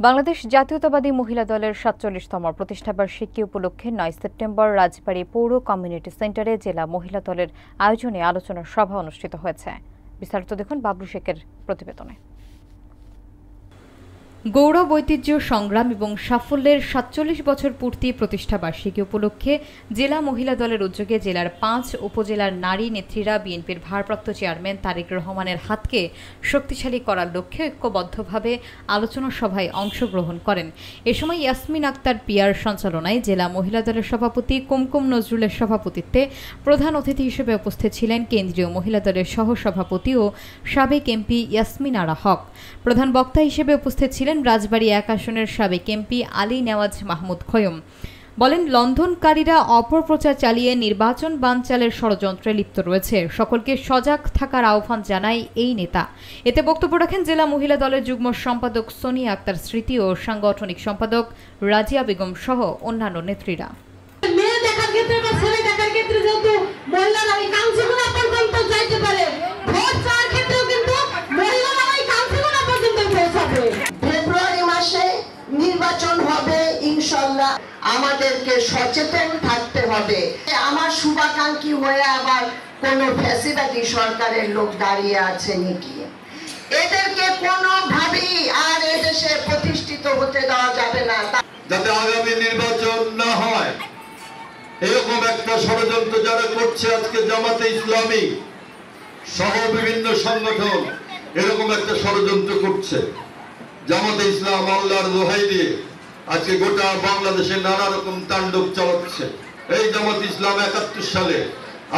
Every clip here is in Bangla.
বাংলাদেশ জাতীয়তাবাদী মহিলা দলের ৪৭তম প্রতিষ্ঠাবার্ষিকী উপলক্ষে ৯ সেপ্টেম্বর রাজবাড়ী পৌর কমিউনিটি সেন্টারে জেলা মহিলা দলের আয়োজনে আলোচনা সভা অনুষ্ঠিত হয়েছে। বিস্তারিত দেখুন বাবলু শেখের প্রতিবেদনে। গৌরব, ঐতিহ্য, সংগ্রাম এবং সাফল্যের ৪৭ বছর পূর্তি প্রতিষ্ঠাবার্ষিকী উপলক্ষে জেলা মহিলা দলের উদ্যোগে জেলার ৫ উপজেলার নারী নেত্রীরা বিএনপির ভারপ্রাপ্ত চেয়ারম্যান তারেক রহমানের হাতকে শক্তিশালী করার লক্ষ্যে ঐক্যবদ্ধভাবে আলোচনা সভায় অংশগ্রহণ করেন। এ সময় ইয়াসমিন আক্তার পিয়ার সঞ্চালনায় জেলা মহিলা দলের সভাপতি কুমকুম নজরুলের সভাপতিত্বে প্রধান অতিথি হিসেবে উপস্থিত ছিলেন কেন্দ্রীয় মহিলা দলের সহসভাপতি ও সাবেক এমপি ইয়াসমিন আরা হক। প্রধান বক্তা হিসেবে উপস্থিত ছিলেন রাজবাড়ী ১ আসনের সাবেক এমপি আলী নেওয়াজ মাহমুদ খয়ম। বলেন, লঙ্ঘনকারীরা অপপ্রচার চালিয়ে নির্বাচন বানচালের ষড়যন্ত্রে লিপ্ত রয়েছে, সকলকে সজাগ থাকার আহ্বান জানায় এই নেতা। এতে বক্তব্য রাখেন জেলা মহিলা দলের যুগ্ম সম্পাদক সোনিয়া আক্তার স্মৃতি ও সাংগঠনিক সম্পাদক রাজিয়া বেগম সহ অন্যান্য নেত্রীরা। নির্বাচন হবে ইনশাআল্লাহ, আমাদেরকে সচেতন থাকতে হবে। আমার শুভাকাঙ্ক্ষী হয়ে আবার কোন ফ্যাসিলিটি সরকারের লোক দাঁড়িয়ে আছে নাকি? এদেরকে কোনোভাবেই আর এদেশে প্রতিষ্ঠিত হতে দেওয়া যাবে না। যাতে আগামী নির্বাচন না হয় এরকম একটা ষড়যন্ত্র যারা করছে, আজকে জামাতে ইসলামী সহ বিভিন্ন সংগঠন এরকম একটা ষড়যন্ত্র করছে। জামাতে ইসলাম আল্লাহর দোহাই দিয়ে আজকে গোটা বাংলাদেশে নানা রকম তাণ্ডব চালাচ্ছে। এই জামাতে ইসলাম ৭১ সালে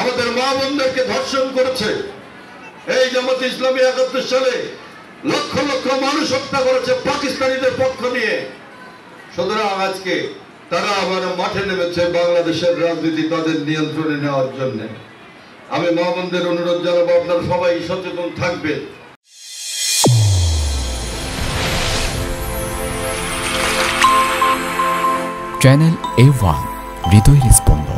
আমাদের মা বোনদেরকে ধর্ষণ করেছে। এই জামাতে ইসলামী ৭১ সালে লক্ষ লক্ষ মানুষ হত্যা করেছে পাকিস্তানিদের পক্ষ নিয়ে। সুতরাং আজকে তারা আবার মাঠে নেমেছে বাংলাদেশের রাজনীতি তাদের নিয়ন্ত্রণে নেওয়ার জন্য। আমি মা বোনদের অনুরোধ জানাবো, আপনারা সবাই সচেতন থাকবেন। চ্যানেল A1 হৃদয়ের স্পন্দন।